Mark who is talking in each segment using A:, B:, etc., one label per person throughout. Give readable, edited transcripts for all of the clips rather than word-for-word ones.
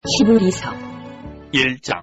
A: 히브리서
B: 1장.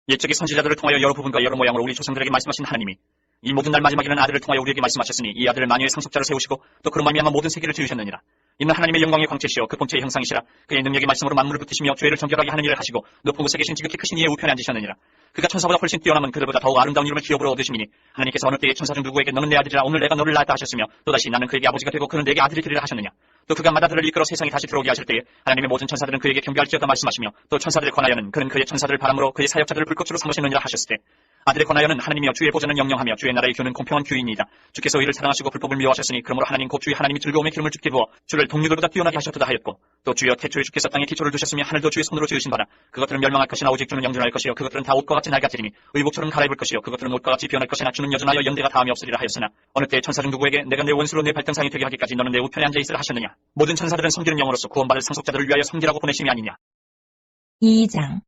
B: 옛적의 선지자들을 통하여 여러 부분과 여러 모양으로 우리 조상들에게 말씀하신 하나님이 이 모든 날 마지막에는 아들을 통하여 우리에게 말씀하셨으니 이 아들을 만유의 상속자로 세우시고 또 그로 말미암아 모든 세계를 지으셨느니라. 이는 하나님의 영광의 광채시여 그 본체의 형상이시라. 그의 능력의 말씀으로 만물을 붙이시며 죄를 정결하게 하는 일을 하시고 높은 곳에 계신 지극히 크신 이의 우편에 앉으셨느니라. 그가 천사보다 훨씬 뛰어남은 그들보다 더욱 아름다운 이름을 기업으로 얻으시니 하나님께서 어느 때에 천사 중 누구에게 너는 내 아들이라 오늘 내가 너를 낳았다 하셨으며 또다시 나는 그에게 아버지가 되고 그는 내게 아들이 되리라 하셨느냐. 또 그가 마다들을 이끌어 세상에 다시 들어오게 하실 때에 하나님의 모든 천사들은 그에게 경배할지어다 말씀하시며 또 천사들에 관하여는 그는 그의 천사들을 바람으로 그의 사역자들을 불꽃으로 삼으시느니라 하셨을 때 아들에 관하여는 하나님이여 주의 보좌는 영영하며 주의 나라의 교는 공평한 규이니이다. 주께서 의를 사랑하시고 불법을 미워하셨으니 그러므로 하나님 곧 주의 하나님이 즐거움의 기름을 주께 부어 주를 동료들보다 뛰어나게 하셨도다 하였고 또 주여 태초에 주께서 땅에 기초를 두셨으며 하늘도 주의 손으로 지으신 바라. 그것들은 멸망할 것이나 오직 주는 영존할 것이요 그것들은 다 옷과 같이 낡아지리니 의복처럼 갈아입을 것이요 그것들은 옷과 같이 변할 것이나 주는 여전하여 연대가 다함이 없으리라 하였으나 어느 때 천사 중 누구에게 내가 내 원수로 내 발등상이 되게 하기까지 너는 내 우편에 앉아있으라 하셨느냐. 모든 천사들은 섬기는 영으로서 구원받을 상속자들을 위하여 섬기라고 보내심이 아니냐.
A: 2장.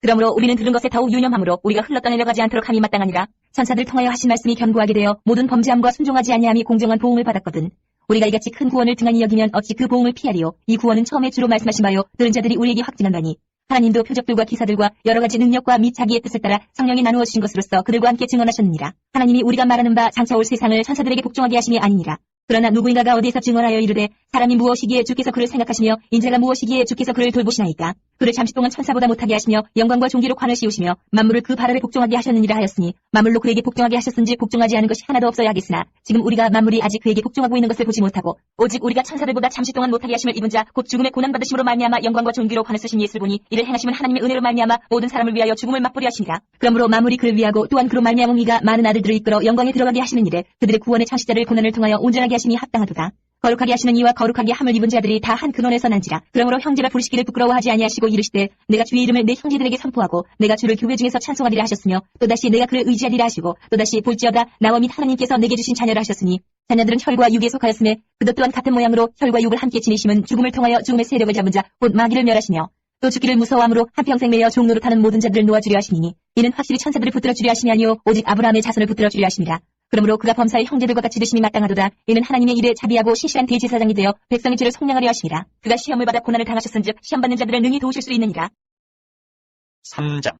A: 그러므로 우리는 들은 것에 더욱 유념함으로 우리가 흘러떠내려가지 않도록 함이 마땅하니라. 천사들 통하여 하신 말씀이 견고하게 되어 모든 범죄함과 순종하지 아니함이 공정한 보응을 받았거든. 우리가 이같이 큰 구원을 등한히 여기면 어찌 그 보응을 피하리요. 이 구원은 처음에 주로 말씀하신 바요 들은 자들이 우리에게 확증한 바니 하나님도 표적들과 기사들과 여러 가지 능력과 및 자기의 뜻을 따라 성령이 나누어 주신 것으로서 그들과 함께 증언하셨느니라. 하나님이 우리가 말하는 바 장차 올 세상을 천사들에게 복종하게 하심이 아니니라. 그러나 누구인가가 어디에서 증언하여 이르되 사람이 무엇이기에 주께서 그를 생각하시며 인자가 무엇이기에 주께서 그를 돌보시나이까. 그를 잠시 동안 천사보다 못하게 하시며 영광과 존귀로 관을 씌우시며 만물을 그 발 아래 복종하게 하셨느니라 하였으니 만물로 그에게 복종하게 하셨은지 복종하지 않은 것이 하나도 없어야 하겠으나 지금 우리가 만물이 아직 그에게 복종하고 있는 것을 보지 못하고 오직 우리가 천사들보다 잠시 동안 못하게 하심을 입은 자 곧 죽음의 고난받으심으로 말미암아 영광과 존귀로 관을 쓰신 예수를 보니 이를 행하심은 하나님의 은혜로 말미암아 모든 사람을 위하여 죽음을 맛보려 하시니라. 그러므로 만물이 그를 위하고 또한 그로 말미암아 이가 많은 아들들을 이끌어 영광에 들어가게 하시는 일에 그들의 구원의 창시자를 고난을 통하여 온전하게 하심이 합당하도다. 거룩하게 하시는 이와 거룩하게 함을 입은 자들이 다 한 근원에서 난지라. 그러므로 형제라 부르시기를 부끄러워하지 아니하시고 이르시되 내가 주의 이름을 내 형제들에게 선포하고 내가 주를 교회 중에서 찬송하리라 하셨으며 또다시 내가 그를 의지하리라 하시고 또다시 볼지어다 나와 및 하나님께서 내게 주신 자녀라 하셨으니 자녀들은 혈과 육에 속하였음에 그것 또한 같은 모양으로 혈과 육을 함께 지니심은 죽음을 통하여 죽음의 세력을 잡은 자 곧 마귀를 멸하시며 또 죽기를 무서워함으로 한평생 매여 종로로 타는 모든 자들을 놓아주려 하시니 이는 확실히 천사들을 붙들어 주려 하심이 아니요 오직 아브라함의 자손을 붙들어 주려 하심이라. 그러므로 그가 범사의 형제들과 같이 드심이 마땅하도다. 이는 하나님의 일에 자비하고 신실한 대제사장이 되어 백성의 죄를 속량하려 하심이라. 그가 시험을 받아 고난을 당하셨은즉 시험받는 자들을 능히 도우실 수 있느니라.
B: 3장.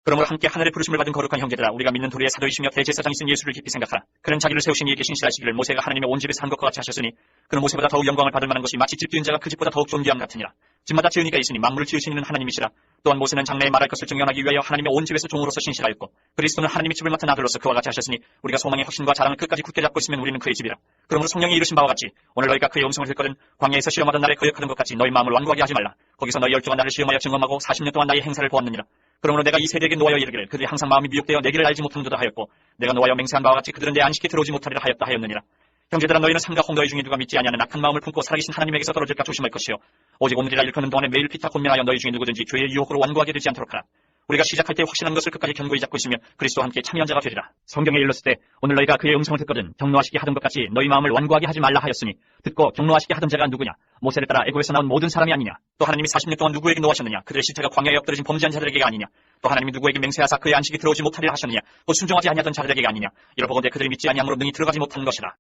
B: 그러므로 함께 하늘의 부르심을 받은 거룩한 형제들아 우리가 믿는 도리의 사도이시며 대제사장이신 예수를 깊이 생각하라. 그는 자기를 세우신 이에게 신실하시기를 모세가 하나님의 온 집에서 한 것과 같이 하셨으니 그는 모세보다 더욱 영광을 받을 만한 것이 마치 집 지은 자가 그 집보다 더욱 존귀함 같으니라. 집마다 지으니까 있으니 만물을 지으신 이는 하나님이시라. 또한 모세는 장래에 말할 것을 증언하기 위하여 하나님의 온 집에서 종으로서 신실하였고 그리스도는 하나님의 집을 맡은 아들로서 그와 같이 하셨으니 우리가 소망의 확신과 자랑을 끝까지 굳게 잡고 있으면 우리는 그의 집이라. 그러므로 성령이 이르신 바와 같이 오늘 너희가 그의 음성을 듣거든 광야에서 시험하던 날에 거역하던 것 같이 너희 마음을 완고하게 하지 말라. 거기서 너희 열조가 나를 시험하여 증언하고 40년 동안 나의 행사를 보았느니라. 그러므로 내가 이 세대에게 노하여 이르기를 그들이 항상 마음이 미혹되어 내 길을 알지 못하는도다 하였고 내가 노하여 맹세한 바와 같이 그들은 내 안식에 들어오지 못하리라 하였다 하였느니라. 형제들아 너희는 삼가 홍너희 중에 누가 믿지 아니하는 악한 마음을 품고 살아계신 하나님에게서 떨어질까 조심할 것이요 오직 오늘이라 일컫는 동안에 매일 피타 곤면하여 너희 중에 누구든지 죄의 유혹으로 완고하게 되지 않도록 하라. 우리가 시작할 때 확신한 것을 끝까지 견고히 잡고 있으며 그리스도와 함께 참여한 자가 되리라. 성경에 일렀을 때 오늘 너희가 그의 음성을 듣거든 경노하시게 하던 것 같이 너희 마음을 완고하게 하지 말라 하였으니 듣고 경노하시게 하던 자가 누구냐. 모세를 따라 애굽에서 나온 모든 사람이 아니냐. 또 하나님이 40년 동안 누구에게 노하셨느냐. 그들의 시체가 광야에 엎드러진 범죄한 자들에게가 아니냐. 또 하나님이 누구에게 맹세하사 그의 안식에 들어오지 못하리라 하셨느냐. 곧 순종하지 아니하던 자들에게가 아니냐. 이러보건대 그들이 믿지 아니함으로 능히 들어가지 못한 것이라.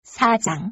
A: 4장.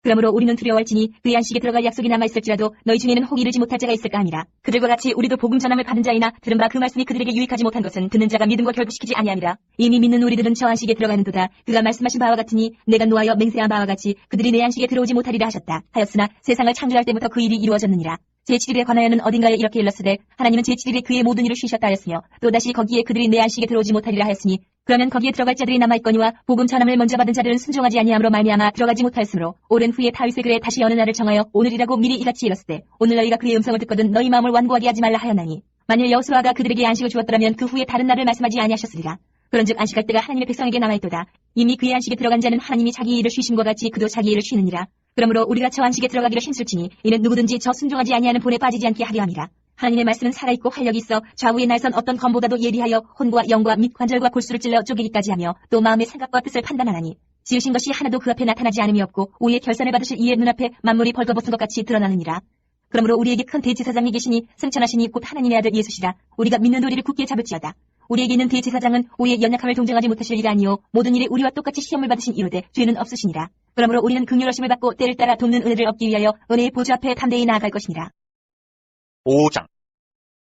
A: 그러므로 우리는 두려워할지니 그의 안식에 들어갈 약속이 남아있을지라도 너희 중에는 혹 이르지 못할 자가 있을까 함이라. 그들과 같이 우리도 복음 전함을 받은 자이나 들은 바 그 말씀이 그들에게 유익하지 못한 것은 듣는 자가 믿음과 결부시키지 아니함이라. 이미 믿는 우리들은 저 안식에 들어가는도다. 그가 말씀하신 바와 같으니 내가 노하여 맹세한 바와 같이 그들이 내 안식에 들어오지 못하리라 하셨다 하였으나 세상을 창조할 때부터 그 일이 이루어졌느니라. 제7일에 관하여는 어딘가에 이렇게 일렀으되 하나님은 제7일에 그의 모든 일을 쉬셨다 하였으며 또다시 거기에 그들이 내 안식에 들어오지 못하리라 하였으니 그러면 거기에 들어갈 자들이 남아있거니와 복음 전함을 먼저 받은 자들은 순종하지 아니함으로 말미암아 들어가지 못하였으므로 오랜 후에 다윗의 글에 다시 어느 날을 정하여 오늘이라고 미리 이같이 일렀으되 오늘 너희가 그의 음성을 듣거든 너희 마음을 완고하게 하지 말라 하였나니 만일 여호수아가 그들에게 안식을 주었더라면 그 후에 다른 날을 말씀하지 아니하셨으리라. 그런즉 안식할 때가 하나님의 백성에게 남아있도다. 이미 그의 안식에 들어간 자는 하나님이 자기 일을 쉬심과 같이 그도 자기 일을 쉬느니라. 그러므로 우리가 저 안식에 들어가기를 힘쓸지니 이는 누구든지 저 순종하지 아니하는 본에 빠지지 않게 하려 함이라. 하나님의 말씀은 살아있고 활력이 있어 좌우의 날선 어떤 검보다도 예리하여 혼과 영과 및 관절과 골수를 찔러 쪼개기까지 하며 또 마음의 생각과 뜻을 판단하나니 지으신 것이 하나도 그 앞에 나타나지 않음이 없고 오히려 결산을 받으실 이의 눈앞에 만물이 벌거벗은 것 같이 드러나느니라. 그러므로 우리에게 큰 대제사장이 계시니 승천하시니 곧 하나님의 아들 예수시라. 우리가 믿는 도리를 굳게 잡을지어다. 우리에게 있는 대제사장은 우리의 연약함을 동정하지 못하실 일이 아니요 모든 일에 우리와 똑같이 시험을 받으신 이로되 죄는 없으시니라. 그러므로 우리는 긍휼하심을 받고 때를 따라 돕는 은혜를 얻기 위하여 은혜의 보좌 앞에 담대히 나아갈 것이니라.
B: 5장.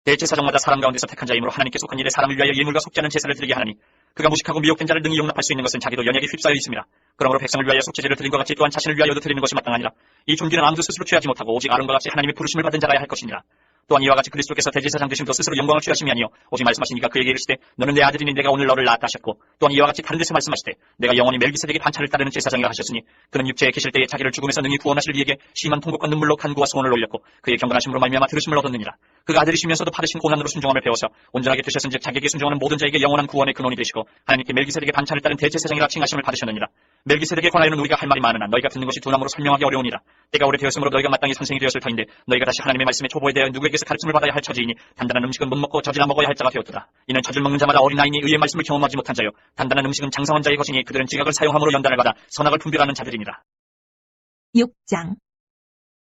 B: 대제사장마다 사람 가운데서 택한 자이므로 하나님께 속한 일에 사람을 위하여 예물과 속지 않은 제사를 드리게 하나니 그가 무식하고 미혹된 자를 능히 용납할 수 있는 것은 자기도 연약에 휩싸여 있습니다. 그러므로 백성을 위하여 속죄제를 드린 것 같이 또한 자신을 위하여도 드리는 것이 마땅하니라. 이 존귀는 아무도 스스로 취하지 못하고 오직 아론과 같이 하나님의 부르심을 받은 자라야 할 것이니라. 또한 이와 같이 그리스도께서 대제사장 되심도 스스로 영광을 취하심이 아니요 오직 말씀하시니까 그에게 이르시되 너는 내 아들이니 내가 오늘 너를 낳았다 하셨고, 또한 이와 같이 다른 데서 말씀하시되 내가 영원히 멜기세덱의 반차를 따르는 제사장이라 하셨으니 그는 육체에 계실 때에 자기를 죽음에서 능히 구원하실 이에게 심한 통곡과 눈물로 간구와 소원을 올렸고 그의 경건하심으로 말미암아 들으심을 얻었느니라. 그가 아들이시면서도 받으신 고난으로 순종함을 배워서 온전하게 되셨은즉 자기에게 순종하는 모든 자에게 영원한 구원의 근원이 되시고 하나님께 멜기세덱의 반차를 따른 대제사장이라 칭하심을 받으셨느니라. 멜기세덱에 관하여는 우리가 할 말이 많으나 너희가 듣는 것이 두나무로 설명하기 어려우니라. 때가 오래되었으므로 너희가 마땅히 선생이 되었을 터인데 너희가 다시 하나님의 말씀의 초보에 대하여 누구에게서 가르침을 받아야 할 처지이니 단단한 음식은 못 먹고 젖이나 먹어야 할 자가 되었도다. 이는 젖을 먹는 자마다 어린아이니 의의 말씀을 경험하지 못한 자요 단단한 음식은 장성한 자의 것이니 그들은 지각을 사용함으로 연단을 받아 선악을 분별하는 자들이니라.
A: 6장.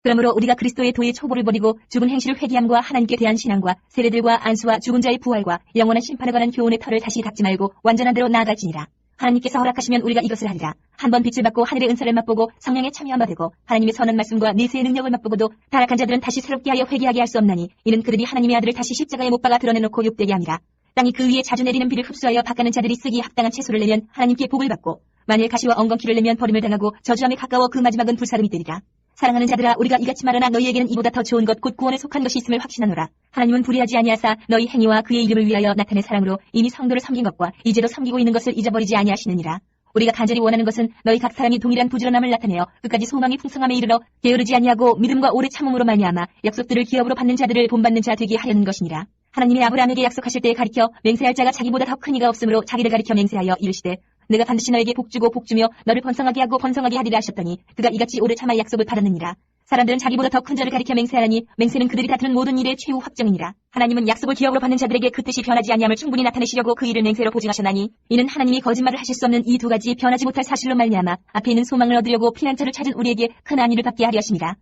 A: 그러므로 우리가 그리스도의 도의 초보를 버리고 죽은 행실을 회개함과 하나님께 대한 신앙과 세례들과 안수와 죽은 자의 부활과 영원한 심판에 관한 교훈의 털을 다시 닦지 말고 완전한 대로 나아갈지니라. 하나님께서 허락하시면 우리가 이것을 하리라. 한번 빛을 받고 하늘의 은사를 맛보고 성령에 참여함 받고 하나님의 선한 말씀과 내세의 능력을 맛보고도 타락한 자들은 다시 새롭게 하여 회개하게 할 수 없나니 이는 그들이 하나님의 아들을 다시 십자가에 못 박아 드러내놓고 욕되게 함이라. 땅이 그 위에 자주 내리는 비를 흡수하여 밭가는 자들이 쓰기 합당한 채소를 내면 하나님께 복을 받고 만일 가시와 엉겅퀴를 내면 버림을 당하고 저주함에 가까워 그 마지막은 불사름이 되리라. 사랑하는 자들아 우리가 이같이 말하나 너희에게는 이보다 더 좋은 것 곧 구원에 속한 것이 있음을 확신하노라. 하나님은 불의하지 아니하사 너희 행위와 그의 이름을 위하여 나타낸 사랑으로 이미 성도를 섬긴 것과 이제도 섬기고 있는 것을 잊어버리지 아니하시느니라. 우리가 간절히 원하는 것은 너희 각 사람이 동일한 부지런함을 나타내어 끝까지 소망이 풍성함에 이르러 게으르지 아니하고 믿음과 오래 참음으로 말미암아 약속들을 기업으로 받는 자들을 본받는 자 되게 하려는 것이니라. 하나님이 아브라함에게 약속하실 때에 가리켜 맹세할 자가 자기보다 더 큰 이가 없으므로 자기를 가리켜 맹세하여 이르시되 내가 반드시 너에게 복주고 복주며 너를 번성하게 하고 번성하게 하리라 하셨더니 그가 이같이 오래 참아 약속을 받았느니라. 사람들은 자기보다 더 큰 자를 가리켜 맹세하라니 맹세는 그들이 다투는 모든 일의 최후 확정이니라. 하나님은 약속을 기업으로 받는 자들에게 그 뜻이 변하지 아니함을 충분히 나타내시려고 그 일을 맹세로 보증하셨나니 이는 하나님이 거짓말을 하실 수 없는 이 두 가지 변하지 못할 사실로 말미암아 앞에 있는 소망을 얻으려고 피난처를 찾은 우리에게 큰 안위를 받게 하려 하심이라.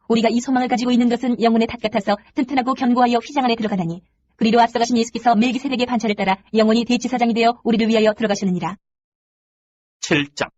A: 우리가 이 소망을 가지고 있는 것은 영혼의 탓 같아서 튼튼하고 견고하여 휘장 안에 들어가나니 그리로 앞서가신 예수께서 멜기세덱의 반차를 따라 영원히 대제사장이 되어 우리를 위하여 들어가시느니라.
B: 7장.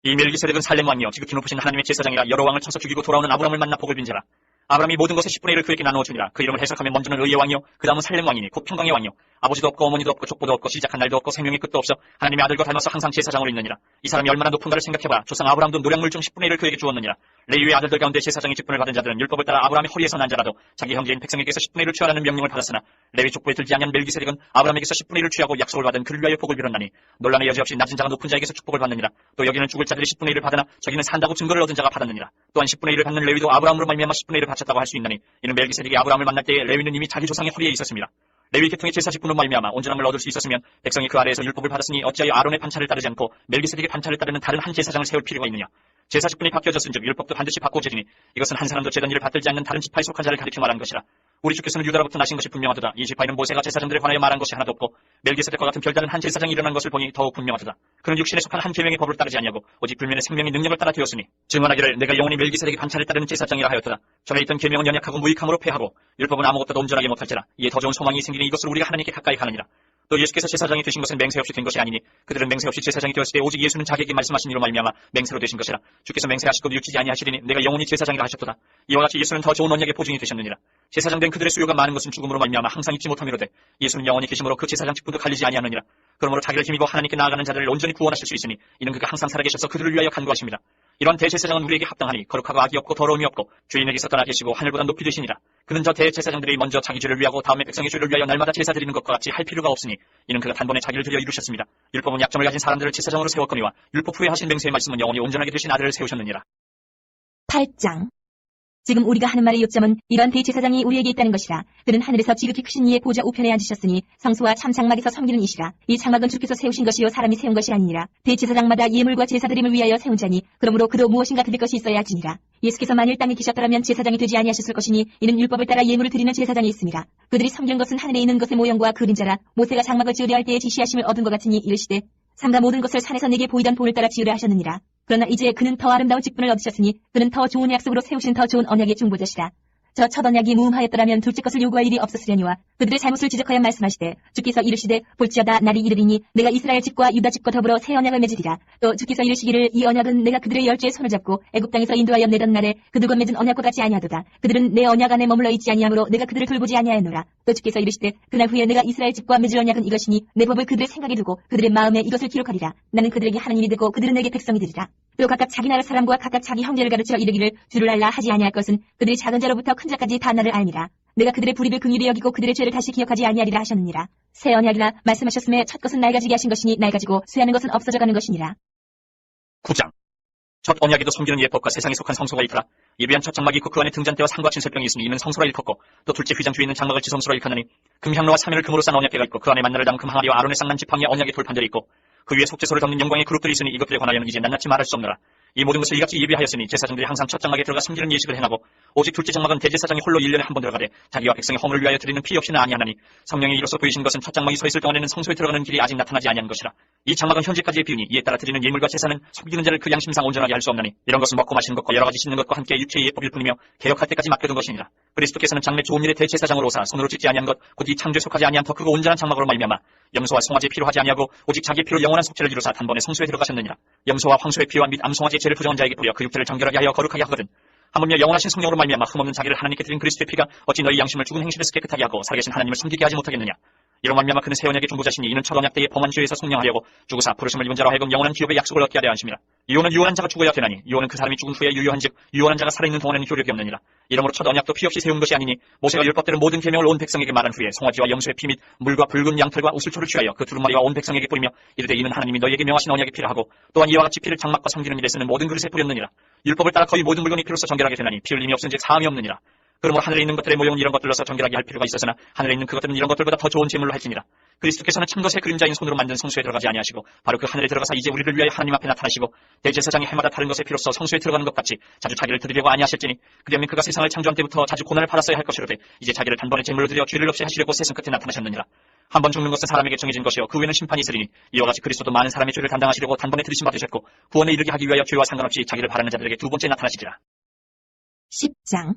B: 이 멜기세덱은 살렘 왕이요 지극히 높으신 하나님의 제사장이라 여러 왕을 쳐서 죽이고 돌아오는 아브람을 만나 복을 빈 자라. 아브람이 모든 것의 10분의 1을 그에게 나누어 주니라. 그 이름을 해석하면 먼저는 의의 왕이요 그 다음은 살렘 왕이니 곧 평강의 왕이요 아버지도 없고 어머니도 없고 족보도 없고 시작한 날도 없고 생명의 끝도 없어 하나님의 아들과 닮아서 항상 제사장으로 있느니라. 이 사람이 얼마나 높은가를 생각해봐. 조상 아브람도 노량물 중 10분의 1을 그에게 주었느니라. 레위의 아들들 가운데 제사장의 직분을 받은 자들은 율법을 따라 아브람의 허리에서 난 자라도 자기 형제인 백성에게서 10분의 1을 취하라는 명령을 받았으나 레위 족보에 들지 아니한 멜기세덱은 아브람에게서 10분의 1을 취하고 약속을 받은 그를 위하여 복을 빌었나니 논란의 여지 없이 낮은 자가 높은 자에게서 축복을 받느니라. 또 여기는 죽을 자들이 10분의 1을 받으나 저기는 산다고 증거를 얻은 자가 받았느니라. 또한 10분의 1을 받는 레위도 아브람으로 말미암아 10분의 1을 바쳤다고 할 수 있나니 이는 멜기세덱이 아브람을 만날 때에 레위는 이미 자기 조상의 허리에 있었습니다. 레위 계통의 제사 직분으로 말미암아 온전함을 얻을 수 있었으면 백성이 그 아래에서 율법을 받았으니 어찌하여 아론의 반차를 따르지 않고 멜기세덱의 반차를 따르는 다른 한 제사장을 세울 필요가 있느냐. 제사 직분이 바뀌어졌은즉 율법도 반드시 바꾸어지니 이것은 한 사람도 제단 일을 받들지 않는 다른 지파에 속한 자를 가리켜 말한 것이라. 우리 주께서는 유다로부터 나신 것이 분명하도다. 이 지파에는 모세가 제사장들에 관하여 말한 것이 하나도 없고 멜기세덱과 같은 별다른 한 제사장이 일어난 것을 보니 더욱 분명하도다. 그는 육신에 속한 한 계명의 법을 따르지 아니하고 오직 불면의 생명의 능력을 따라 되었으니 증언하기를 내가 영원히 멜기세덱의 반차를 따르는 제사장이라 하였도다. 전에 있던 계명은 연약하고 무익함으로 패하고 율법은 아무것도 온전하게 못할지라. 이에 더 좋은 소망이 생기니 이것으로 우리가 하나님께 가까이 가느니라. 또 예수께서 제사장이 되신 것은 맹세 없이 된 것이 아니니 그들은 맹세 없이 제사장이 되었을 때 오직 예수는 자기에게 말씀하신 이로 말미암아 맹세로 되신 것이라. 주께서 맹세하시고도 육지지 아니하시리니 내가 영원히 제사장이라 하셨도다. 이와 같이 예수는 더 좋은 언약의 보증이 되셨느니라. 제사장 된 그들의 수요가 많은 것은 죽음으로 말미암아 항상 잊지 못함이로되 예수는 영원히 계심으로 그 제사장 직분도 갈리지 아니하느니라. 그러므로 자기를 힘입어 하나님께 나아가는 자들을 온전히 구원하실 수 있으니 이는 그가 항상 살아계셔서 그들을 위하여 간구하십니다. 이러한 대제사장은 우리에게 합당하니 거룩하고 악이 없고 더러움이 없고 주인에게서 떠나 계시고 하늘보다 높이 되시니라. 그는 저 대제사장들이 먼저 자기 죄를 위하고 다음에 백성의 죄를 위하여 날마다 제사 드리는 것과 같이 할 필요가 없으니 이는 그가 단번에 자기를 드려 이루셨습니다. 율법은 약점을 가진 사람들을 제사장으로 세웠거니와 율법 후에 하신 맹세의 말씀은 영원히 온전하게 되신 아들을 세우셨느니라.
A: 8장. 지금 우리가 하는 말의 요점은 이런 대제사장이 우리에게 있다는 것이라. 그는 하늘에서 지극히 크신 이의 보좌 우편에 앉으셨으니 성소와 참 장막에서 섬기는 이시라. 이 장막은 주께서 세우신 것이요 사람이 세운 것이 아니니라. 대제사장마다 예물과 제사드림을 위하여 세운 자니 그러므로 그도 무엇인가 드릴 것이 있어야 하지니라. 예수께서 만일 땅에 계셨더라면 제사장이 되지 아니하셨을 것이니 이는 율법을 따라 예물을 드리는 제사장이 있습니다. 그들이 섬기는 것은 하늘에 있는 것의 모형과 그림자라. 모세가 장막을 지으려 할 때에 지시하심을 얻은 것 같으니 이르시되 삼가 모든 것을 산에서 내게 보이던 본을 따라 지으려 하셨느니라. 그러나 이제 그는 더 아름다운 직분을 얻으셨으니 그는 더 좋은 약속으로 세우신 더 좋은 언약의 중보자시라. 저 첫 언약이 무음하였더라면 둘째 것을 요구할 일이 없었으려니와 그들의 잘못을 지적하여 말씀하시되 주께서 이르시되 볼지어다 날이 이르리니 내가 이스라엘 집과 유다 집과 더불어 새 언약을 맺으리라. 또 주께서 이르시기를 이 언약은 내가 그들의 열조의 손을 잡고 애굽 땅에서 인도하여 내던 날에 그들과 맺은 언약과 같이 아니하도다. 그들은 내 언약 안에 머물러 있지 아니하므로 내가 그들을 돌보지 아니하였노라. 또 주께서 이르시되 그날 후에 내가 이스라엘 집과 맺을 언약은 이것이니 내 법을 그들의 생각에 두고 그들의 마음에 이것을 기록하리라. 나는 그들에게 하나님이 되고 그들은 내게 백성이 되리라. 또 각각 자기 나라 사람과 각각 자기 형제를 가르쳐 이르기를 주를 알라 하지 아니할 것은 그들이 작은 자로부터 큰 자까지 다 나를 알니라. 내가 그들의 불의를 긍휼히 여기고 그들의 죄를 다시 기억하지 아니하리라 하셨느니라. 새 언약이라 말씀하셨음에 첫 것은 낡아지게 하신 것이니 낡아지고 쇠하는 것은 없어져 가는 것이니라.
B: 9장. 첫 언약에도 섬기는 예법과 세상에 속한 성소가 있더라. 예비한 첫 장막이 있고 그 안에 등잔대와 상과 진설병이 있으니 이는 성소라 일컫고 또 둘째 휘장 뒤에 있는 장막을 지성소라 일컫느니 금향로와 사면을 금으로 싼 언약궤가 있고 그 안에 만나를 담은 금항아리와 아론의 쌍난 지팡이와 언약의 돌판들이 있고 그 위에 속죄소를 덮는 영광의 그룹들이 있으니 이것들에 관하여는 이제 낱낱이 말할 수 없노라. 이 모든 것을 이같이 예비하였으니 제사장들이 항상 첫 장막에 들어가 섬기는 예식을 행하고 오직 둘째 장막은 대제사장이 홀로 1년에 한 번 들어가되 자기와 백성의 허물을 위하여 드리는 피 없이는 아니하나니 성령이 이로써 보이신 것은 첫 장막이 서 있을 동안에는 성소에 들어가는 길이 아직 나타나지 아니한 것이라. 이 장막은 현재까지의 비유니 이에 따라 드리는 예물과 제사는 속이는 자를 그 양심상 온전하게 할 수 없나니 이런 것은 먹고 마시는 것과 여러 가지 씹는 것과 함께 육체의 예법일 뿐이며 개혁할 때까지 맡겨둔 것이니라. 그리스도께서는 장래 좋은 일의 대제사장으로 오사 손으로 짓지 아니한 것 곧 이 창조에 속하지 아니한 더 크고 온전한 장막으로 말미암아 염소와 송아지의 피로 하지 아니하고 오직 자기의 피로 영원한 속죄를 이루사 단번에 성소에 들어가셨느니라. 염소와 황소의 피와 및 암송아지의 죄를 부정한 자에게 뿌려 그 육체를 정결하게 하여 거룩하게 하거든. 하물며 영원하신 성령으로 말미암아 흠없는 자기를 하나님께 드린 그리스도의 피가 어찌 너희 양심을 죽은 행실에서 깨끗하게 하고 살아계신 하나님을 섬기게 하지 못하겠느냐. 이로 말미암아 그는 새 언약의 중보자시니 이는 첫 언약 때의 범한 죄에서 속량하려고 죽으사 부르심을 입은 자로 하여금 영원한 기업의 약속을 얻게 하려 하심이라. 유언은 유언한 자가 죽어야 되나니 유언은 그 사람이 죽은 후에 유효한즉 유언한 자가 살아있는 동안에는 효력이 없느니라. 이러므로 첫 언약도 피 없이 세운 것이 아니니 모세가 율법대로 모든 계명을 온 백성에게 말한 후에 송아지와 염소의 피 및 물과 붉은 양털과 우슬초를 취하여 그 두루마리와 온 백성에게 뿌리며 이르되 이는 하나님이 너희에게 명하신 언약의 피를 하고 또한 이와 같이 피를 장막과 섬기는 일에 쓰는 모든 그릇에 뿌렸느니라. 율법을 따라 거의 모든 물건이 피로써 정결하게 되나니 피 흘림이 없은즉 사함이 없느니라. 그러므로 하늘에 있는 것들의 모형은 이런 것들로서 정결하게 할 필요가 있었으나 하늘에 있는 그것들은 이런 것들보다 더 좋은 제물로 할지니라. 그리스도께서는 참것의 그림자인 손으로 만든 성소에 들어가지 아니하시고 바로 그 하늘에 들어가사 이제 우리를 위하여 하나님 앞에 나타나시고 대제사장이 해마다 다른 것의 피로써 성소에 들어가는 것 같이 자주 자기를 드리려고 아니하실지니 그러면 그가 세상을 창조한 때부터 자주 고난을 받았어야 할 것이로되 이제 자기를 단번에 제물로 드려 죄를 없이 하시려고 세상 끝에 나타나셨느니라. 한 번 죽는 것은 사람에게 정해진 것이요 그 후에는 심판이 있으리니 이와 같이 그리스도도 많은 사람의 죄를 담당하시려고 단번에 들이심 받으셨고 구원에 이르게 하기 위하여 죄와 상관없이 자기를 바라는 자들에게 두 번째 나타나시리라.
A: 10장.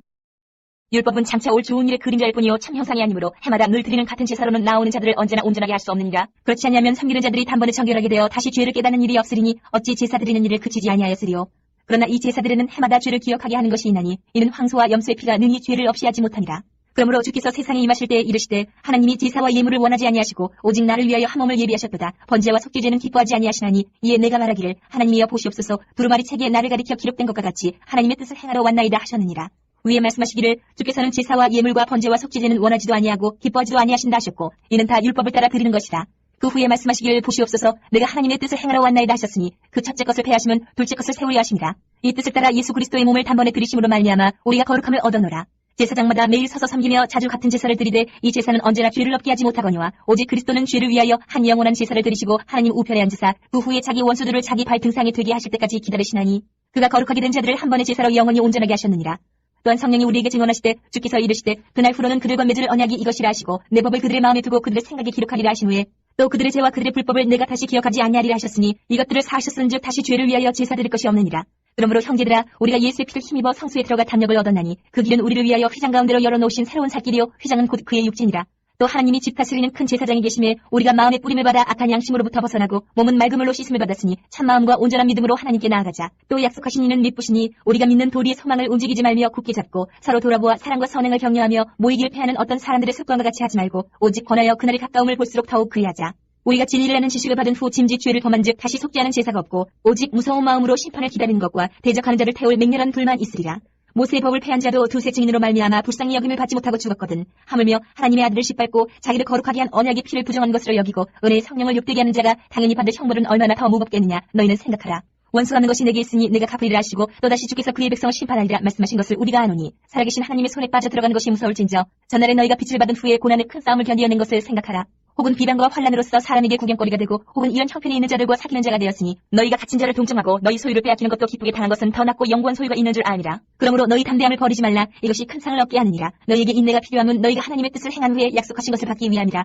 A: 율법은 장차 올 좋은 일의 그림자일 뿐이요 참 형상이 아니므로 해마다 늘 드리는 같은 제사로는 나오는 자들을 언제나 온전하게 할 수 없느니라. 그렇지 않냐면 섬기는 자들이 단번에 정결하게 되어 다시 죄를 깨닫는 일이 없으리니 어찌 제사 드리는 일을 그치지 아니하였으리요. 그러나 이 제사들은 해마다 죄를 기억하게 하는 것이 있나니 이는 황소와 염소의 피가 능히 죄를 없이 하지 못하니라. 그러므로 주께서 세상에 임하실 때에 이르시되 하나님이 제사와 예물을 원하지 아니하시고 오직 나를 위하여 한 몸을 예비하셨도다. 번제와 속죄제는 기뻐하지 아니하시나니 이에 내가 말하기를 하나님이여 보시옵소서 두루마리 책에 나를 가리켜 기록된 것과 같이 하나님의 뜻을 행하러 왔나이다 하셨느니라. 위에 말씀하시기를 주께서는 제사와 예물과 번제와 속죄제는 원하지도 아니하고 기뻐하지도 아니하신다 하셨고 이는 다 율법을 따라 드리는 것이라. 그 후에 말씀하시기를 보시옵소서 내가 하나님의 뜻을 행하러 왔나이다 하셨으니 그 첫째 것을 폐하시면 둘째 것을 세우려 하십니다. 이 뜻을 따라 예수 그리스도의 몸을 단번에 드리심으로 말미암아 우리가 거룩함을 얻어노라. 제사장마다 매일 서서 섬기며 자주 같은 제사를 드리되 이 제사는 언제나 죄를 없게 하지 못하거니와 오직 그리스도는 죄를 위하여 한 영원한 제사를 드리시고 하나님 우편에 앉으사 그 후에 자기 원수들을 자기 발등상에 되게 하실 때까지 기다리시나니 그가 거룩하게 된 자들을 한 번의 제사로 영원히 온전하게 하셨느니라. 또한 성령이 우리에게 증언하시되 주께서 이르시되 그날 후로는 그들과 맺을 언약이 이것이라 하시고 내 법을 그들의 마음에 두고 그들의 생각에 기록하리라 하신 후에 또 그들의 죄와 그들의 불법을 내가 다시 기억하지 아니하리라 하셨으니 이것들을 사하셨은즉 다시 죄를 위하여 제사 드릴 것이 없느니라. 그러므로 형제들아 우리가 예수의 피를 힘입어 성수에 들어가 담력을 얻었나니 그 길은 우리를 위하여 휘장 가운데로 열어놓으신 새로운 살 길이요 휘장은 곧 그의 육체니라. 또 하나님이 집 다스리는 큰 제사장이 계심에 우리가 마음의 뿌림을 받아 악한 양심으로부터 벗어나고 몸은 맑은 물로 씻음을 받았으니 참마음과 온전한 믿음으로 하나님께 나아가자. 또 약속하신 이는 믿부시니 우리가 믿는 도리의 소망을 움직이지 말며 굳게 잡고 서로 돌아보아 사랑과 선행을 격려하며 모이길 패하는 어떤 사람들의 습관과 같이 하지 말고 오직 권하여 그날의 가까움을 볼수록 더욱 그리하자. 우리가 진리라는 지식을 받은 후 짐짓 죄를 범한즉 다시 속죄하는 제사가 없고 오직 무서운 마음으로 심판을 기다리는 것과 대적하는 자를 태울 맹렬한 불만 있으리라. 모세의 법을 패한 자도 두세 증인으로 말미암아 불쌍히 여김을 받지 못하고 죽었거든. 하물며 하나님의 아들을 짓밟고 자기를 거룩하게 한 언약의 피를 부정한 것으로 여기고 은혜의 성령을 욕되게 하는 자가 당연히 받을 형벌은 얼마나 더 무겁겠느냐. 너희는 생각하라. 원수 갚는 것이 내게 있으니 내가 갚으리라 하시고 또다시 주께서 그의 백성을 심판하리라 말씀하신 것을 우리가 아노니 살아계신 하나님의 손에 빠져 들어가는 것이 무서울진저 전날에 너희가 빛을 받은 후에 고난의 큰 싸움을 견디어낸 것을 생각하라. 혹은 비방과 환난으로서 사람에게 구경거리가 되고 혹은 이런 형편이 있는 자들과 사귀는 자가 되었으니 너희가 갇힌 자를 동정하고 너희 소유를 빼앗기는 것도 기쁘게 당한 것은 더 낫고 영구한 소유가 있는 줄 아니라. 그러므로 너희 담대함을 버리지 말라. 이것이 큰 상을 얻게 하느니라. 너희에게 인내가 필요함은 너희가 하나님의 뜻을 행한 후에 약속하신 것을 받기 위함이라.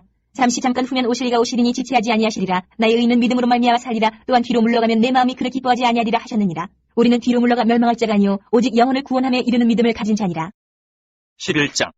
A: 잠깐 후면 오실 이가 오시리니 지체하지 아니하시리라. 나의 의는 믿음으로 말미암아 살리라. 또한 뒤로 물러가면 내 마음이 그를 기뻐하지 아니하리라 하셨느니라. 우리는 뒤로 물러가 멸망할 자가 아니요 오직 영혼을 구원함에 이르는 믿음을 가진 자니라.
B: 11장.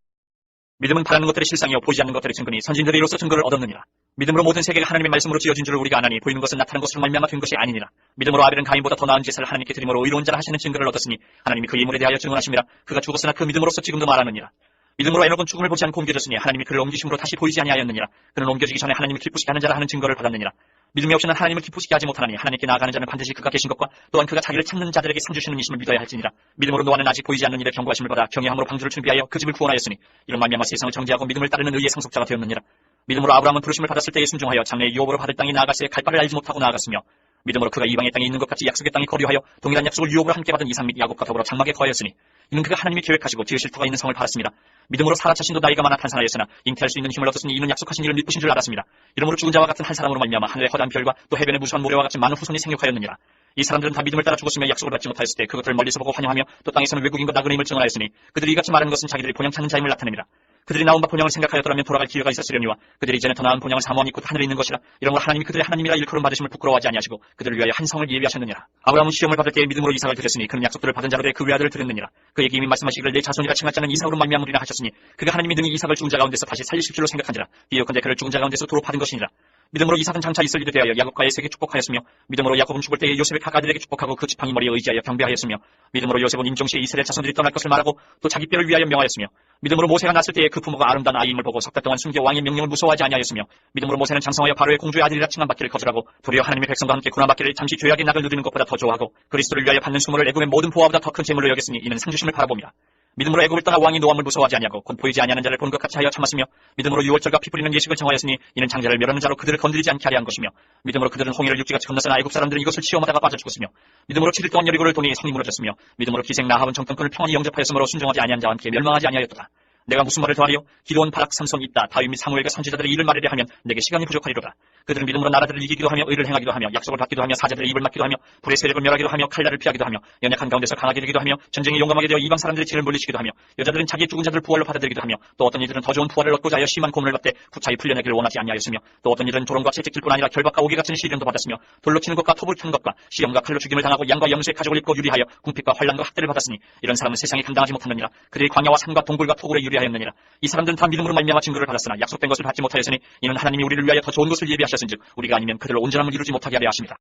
B: 믿음은 바라는 것들의 실상이요 보이지 않는 것들의 증거니 선진들이 이로써 증거를 얻었느니라. 믿음으로 모든 세계가 하나님의 말씀으로 지어진 줄을 우리가 아나니 보이는 것은 나타난 것으로 말미암아 된 것이 아니니라. 믿음으로 아벨은 가인보다 더 나은 제사를 하나님께 드림으로 의로운 자라 하시는 증거를 얻었으니 하나님이 그 인물에 대하여 증언하심이라. 그가 죽었으나 그 믿음으로써 지금도 말하느니라. 믿음으로 에녹은 죽음을 보지 않고 옮겨졌으니 하나님이 그를 옮기심으로 다시 보이지 아니하였느니라. 그는 옮겨지기 전에 하나님을 기쁘시게 하는 자라 하는 증거를 받았느니라. 믿음이 없이는 하나님을 기쁘시게 하지 못하나니 하나님께 나아가는 자는 반드시 그가 계신 것과 또한 그가 자기를 찾는 자들에게 상 주시는 이심을 믿어야 할지니라. 믿음으로 노아는 아직 보이지 않는 일에 경고하심을 받아 경외함으로 방주를 준비하여 그 집을 구원하였으니 이런 말미암아 세상을 정죄하고 믿음을 따르는 의의 상속자가 되었느니라. 믿음으로 아브라함은 부르심을 받았을 때에 순종하여 장래의 유업으로 받을 땅이 나아갈새 갈 바를 알지 못하고 나아갔으며 믿음으로 그가 이방의 땅에 있는 것 같이 약속의 땅에 거류하여 동일한 약속을 유업으로 함께 받은 이삭 및 야곱과 더불어 장막에 거하였으니 이는 그가 하나님이 계획하시고 지으실 터가 있는 성을 팔았습니다. 믿음으로 사라 자신도 나이가 많아 탄산하였으나 잉태할 수 있는 힘을 얻었으니 이는 약속하신 일을 믿으신 줄 알았습니다. 이러므로 죽은 자와 같은 한 사람으로 말미암아 하늘의 허다한 별과 또 해변의 무수한 모래와 같이 많은 후손이 생육하였느니라. 이 사람들은 다 믿음을 따라 죽었으며 약속을 받지 못하였을 때 그것들을 멀리서 보고 환영하며 또 땅에서는 외국인과 나그네임을 증언하였으니 그들이 이같이 말하는 것은 자기들이 본향 찾는 자임을 나타냅니다. 그들이 나온 바 본향을 생각하였더라면 돌아갈 기회가 있었으려니와 그들이 이제는 더 나은 본향을 사모하니 곧 하늘에 있는 것이라. 이러므로 하나님이 그들의 하나님이라 일컬음 받으심을 부끄러워하지 아니하시고 그들을 위하여 한 성을 예비하셨느니라. 아브라함은 시험을 받을 때에 믿음으로 이삭을 드렸으니 그는 약속들을 받은 자로 돼 그 외아들을 드렸느니라. 그에게 이미 말씀하시기를 내 자손이라 칭할 자는 이삭으로 말미암으리라 하셨으니 그가 하나님이 능히 이삭을 죽은 자 가운데서 다시 살리실 줄로 생각한지라. 비교컨대 그를 죽은 자 가운데서 도로 받은 것이니라. 믿음으로 이삭은 장차 있을 일에 대하여 야곱과 에색에 축복하였으며 믿음으로 야곱은 죽을 때에 요셉의 각 아들에게 축복하고 그 지팡이 머리에 의지하여 경배하였으며 믿음으로 요셉은 임종시에 이스라엘 자손들이 떠날 것을 말하고 또 자기 뼈를 위하여 명하였으며 믿음으로 모세가 났을 때에 그 부모가 아름다운 아이임을 보고 석 달 동안 숨겨 왕의 명령을 무서워하지 아니하였으며 믿음으로 모세는 장성하여 바로의 공주의 아들이라 칭함받기를 거절하고 도리어 하나님의 백성과 함께 고난받기를 잠시 죄악의 낙을 누리는 것보다 더 좋아하고 그리스도를 위하여 받는 수모를 애굽의 모든 보화보다 더 큰 재물로 여겼으니 이는 상주심을 바라봅니다. 믿음으로 애굽을 떠나 왕이 노함을 무서워하지 아니하고 곧 보이지 아니하는 자를 본 것 같이 하여 참았으며 믿음으로 유월절과 피 뿌리는 예식을 정하였으니 이는 장자를 멸하는 자로 그들을 건드리지 않게 하려 한 것이며 믿음으로 그들은 홍해를 육지같이 건넜으나 애굽 사람들은 이것을 시험하다가 빠져 죽었으며 믿음으로 7일 동안 여리고를 도니 성이 무너졌으며 믿음으로 기생 나합은 정탐꾼을 평안히 영접하였으므로 순종하지 아니한 자와 함께 멸망하지 아니하였도다. 내가 무슨 말을 더하리요? 기드온, 바락, 삼손 있다. 다윗 및 사무엘과 선지자들의 일을 말하려 하면 내게 시간이 부족하리로다. 그들은 믿음으로 나라들을 이기기도 하며 의를 행하기도 하며 약속을 받기도 하며 사자들의 입을 막기도 하며 불의 세력을 멸하기도 하며 칼날을 피하기도 하며 연약한 가운데서 강하게 되기도 하며 전쟁에 용감하게 되어 이방 사람들의 질을 물리치기도 하며 여자들은 자기의 죽은 자들을 부활로 받아들이기도 하며 또 어떤 이들은 더 좋은 부활을 얻고자 하여 심한 고문을 받되 구차히 풀려내기를 원하지 아니하였으며 또 어떤 이들은 조롱과 채찍질 뿐 아니라 결박과 오개 같은 시련도 받았으며 돌로 치는 것과 톱을 튼 것과 시험과 칼로 죽임을 당하고 양과 염소의 가죽을 입고 유리하여 궁핍과 환란과 학대를 받았으니 이런 사람은 세상에 감당하지 못하느니라. 그들이 광야와 산과 동굴과 토굴에 유리하였느니라. 이 사람들은 다 믿음으로 말미암아 증거를 받았으나 약속된 것을 받지 못하였으니 이는 하나님이 우리를 위하여 더 좋은 것을 예비하셨은즉 우리가 아니면 그들로 온전함을 이루지 못하게 하려 하십니다.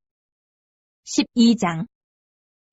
A: 12장.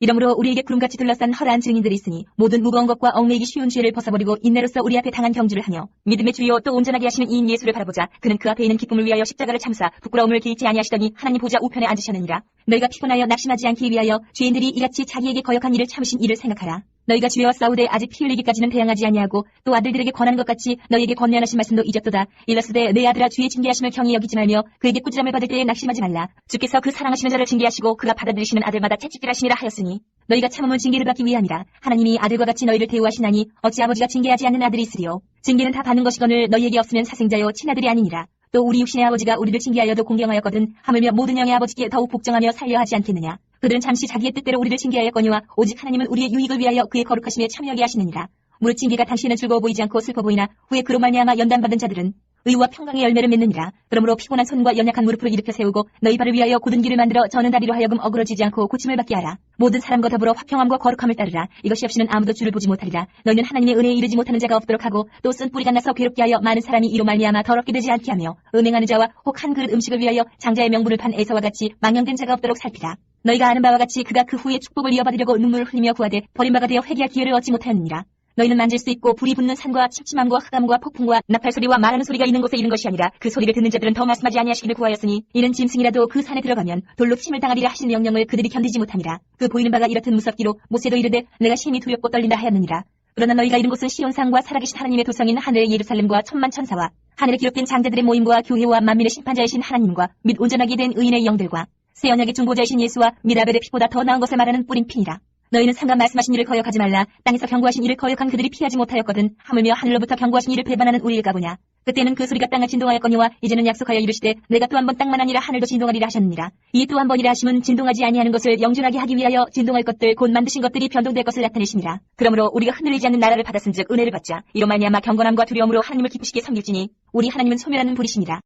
A: 이러므로 우리에게 구름같이 둘러싼 허다한 증인들이 있으니 모든 무거운 것과 얽매이기 쉬운 죄를 벗어버리고 인내로서 우리 앞에 당한 경주를 하며 믿음의 주요 또 온전하게 하시는 이인 예수를 바라보자. 그는 그 앞에 있는 기쁨을 위하여 십자가를 참사 부끄러움을 개의치 아니하시더니 하나님 보좌 우편에 앉으셨느니라. 너희가 피곤하여 낙심하지 않기 위하여 죄인들이 이같이 자기에게 거역한 일을 참으신 이를 생각하라. 너희가 주와 싸우되 아직 피 흘리기까지는 대항하지 아니하고 또 아들들에게 권하는 것 같이 너희에게 권면하신 말씀도 잊었도다. 일렀으되 내 아들아 주의 징계하심을 경히 여기지 말며 그에게 꾸지람을 받을 때에 낙심하지 말라. 주께서 그 사랑하시는 자를 징계하시고 그가 받아들이시는 아들마다 채찍질하시니라 하였으니 너희가 참음은 징계를 받기 위함이라. 하나님이 아들과 같이 너희를 대우하시나니 어찌 아버지가 징계하지 않는 아들이 있으리요. 징계는 다 받는 것이거늘 너희에게 없으면 사생자요 친아들이 아니니라. 또 우리 육신의 아버지가 우리를 징계하여도 공경하였거든 하물며 모든 영의 아버지께 더욱 복종하며 살려 하지 않겠느냐. 그들은 잠시 자기의 뜻대로 우리를 징계하였거니와 오직 하나님은 우리의 유익을 위하여 그의 거룩하심에 참여하게 하시느니라. 무릇 징계가 당시에는 즐거워 보이지 않고 슬퍼 보이나 후에 그로 말미암아 연단받은 자들은 의와 평강의 열매를 맺느니라. 그러므로 피곤한 손과 연약한 무릎을 일으켜 세우고 너희 발을 위하여 굳은 길을 만들어 저는 다리로 하여금 어그러지지 않고 고침을 받게 하라. 모든 사람과 더불어 화평함과 거룩함을 따르라. 이것이 없이는 아무도 주를 보지 못하리라. 너희는 하나님의 은혜에 이르지 못하는 자가 없도록 하고 또 쓴 뿌리가 나서 괴롭게 하여 많은 사람이 이로 말미암아 더럽게 되지 않게 하며 은행하는 자와 혹 한 그릇 음식을 위하여 장자의 명분을 판 에서와 같이 망령된 자가 없도록 살피라. 너희가 아는 바와 같이 그가 그 후에 축복을 이어받으려고 눈물을 흘리며 구하되 버림바가 되어 회개할 기회를 얻지 못하였느니라. 너희는 만질 수 있고 불이 붙는 산과 침침함과 흑암과 폭풍과 나팔 소리와 말하는 소리가 있는 곳에 이른 것이 아니라 그 소리를 듣는 자들은 더 말씀하지 아니하시기를 구하였으니 이는 짐승이라도 그 산에 들어가면 돌로 침을 당하리라 하신 명령을 그들이 견디지 못함이라. 그 보이는 바가 이렇듯 무섭기로 모세도 이르되 내가 심히 두렵고 떨린다 하였느니라. 그러나 너희가 이른 곳은 시온산과 살아계신 하나님의 도성인 하늘의 예루살렘과 천만 천사와 하늘에 기록된 장자들의 모임과 교회와 만민의 심판자이신 하나님과 및 온전하게 된 의인의 영들과 새 언약의 중보자이신 예수와 및 아벨의 피보다 더 나은 것을 말하는 뿌린 피니라. 너희는 상간 말씀하신 일을 거역하지 말라. 땅에서 경고하신 일을 거역한 그들이 피하지 못하였거든. 하물며 하늘로부터 경고하신 일을 배반하는 우리를 가보냐. 그때는 그 소리가 땅을 진동하였거니와 이제는 약속하여 이르시되 내가 또 한 번 땅만 아니라 하늘도 진동하리라 하셨느니라. 이 또 한 번이라 하심은 진동하지 아니하는 것을 영준하게 하기 위하여 진동할 것들 곧 만드신 것들이 변동될 것을 나타내심이라. 그러므로 우리가 흔들리지 않는 나라를 받았은즉 은혜를 받자. 이로 말미암아 경건함과 두려움으로 하나님을 기쁘시게 섬길지니 우리 하나님은 소멸하는 불이심이라.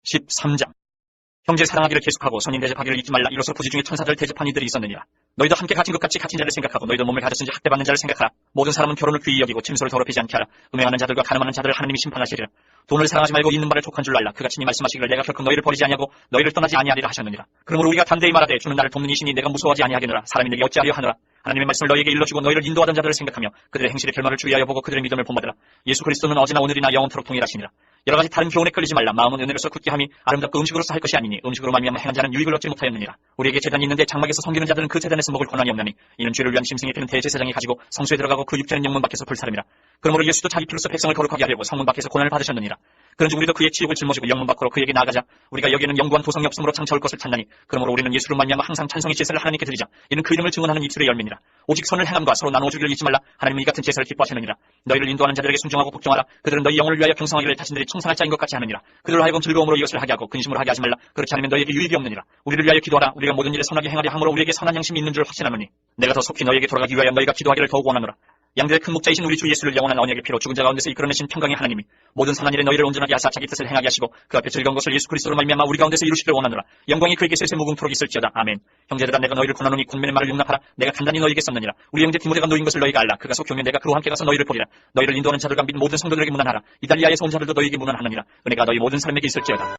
B: 13장. 형제 사랑하기를 계속하고 선인 대접하기를 잊지 말라. 이로써 부지 중에 천사들 대접한 이들이 있었느니라. 너희도 함께 갇힌 것 같이 갇힌 자를 생각하고 너희도 몸을 가졌은지 학대받는 자를 생각하라. 모든 사람은 결혼을 귀히 여기고 침소를 더럽히지 않게 하라. 음행하는 자들과 가늠하는 자들을 하나님이 심판하시리라. 돈을 사랑하지 말고 있는 바를 족한 줄 알라. 그같이 말씀하시기를 내가 결코 너희를 버리지 아니하고 너희를 떠나지 아니하리라 하셨느니라. 그러므로 우리가 담대히 말하되 주는 나를 돕는 이시니 내가 무서워하지 아니하겠노라. 사람이 내게 어찌하려 하노라. 하나님의 말씀을 너희에게 일러주고 너희를 인도하던 자들을 생각하며 그들의 행실의 결말을 주의하여 보고 그들의 믿음을 본받으라. 예수 그리스도는 어제나 오늘이나 영원토록 동일하시니라. 여러 가지 다른 교훈에 끌리지 말라. 마음은 은혜로서 굳게 함이 아름답고 음식으로서 할 것이 아니니 음식으로 말미암아 행한 자는 유익을 얻지 못하였느니라. 우리에게 제단이 있는데 장막에서 섬기는 자들은 그 제단에서 먹을 권한이 없나니 이는 죄를 위한 심승이 되는 대제사장이 가지고 성소에 들어가고 그 육체는 영문 밖에서 불사름이라. 그러므로 예수도 자기 피로써 백성을 거룩하게 하려고 성문 밖에서 고난을 받으셨느니라. 그런즉 우리도 그의 치욕을 짊어지고 영문 밖으로 그에게 나아가자. 우리가 여기에는 영구한 도성이 없으므로 장차 올 것을 찾나니 그러므로 우리는 예수를 말미암아 항상 찬송의 제사를 하나님께 드리자. 이는 그 이름을 증언하는 입술의 열매니라. 오직 선을 행함과 서로 나누어주기를 잊지 말라. 하나님은 이 같은 제사를 기뻐하시느니라. 너희를 인도하는 자들에게 순종하고 복종하라. 그들은 너희 영혼을 위하여 경성하기를 자신들이 청산할 자인 것 같이 하느니라. 그들로 하여금 즐거움으로 이것을 하게 하고 근심으로 하게 하지 말라. 그렇지 않으면 너희에게 유익이 없느니라. 우리를 위하여 기도하라. 우리가 모든 일에 선하게 행하려 함으로 우리에게 선한 양심이 있는 줄 확신하노니 내가 더 속히 너희에게 돌아가기 위하여 너희가 기도하기를 더욱 원하노라. 양들의 큰 목자이신 우리 주 예수를 영원한 언약의 피로 죽은 자 가운데서 이끌어내신 평강의 하나님이 모든 선한 일에 너희를 온전하게 하사 자기 뜻을 행하게 하시고 그 앞에 즐거운 것을 예수 그리스도로 말미암아 우리 가운데서 이루시기를 원하노라. 영광이 그에게 세세 무궁토록 있을지어다. 아멘. 형제들아 내가 너희를 권하노니 군면의 말을 용납하라. 내가 간단히 너희에게 썼느니라. 우리 형제 디모데가 놓인 것을 너희가 알라. 그가 속히 오면 내가 그로 함께 가서 너희를 보리라. 너희를 인도하는 자들과 및 모든 성도들에게 문안하라. 이달리아에서 온 자들도 너희에게 문안하느니라. 은혜가 너희 모든 사람에게 있을지어다.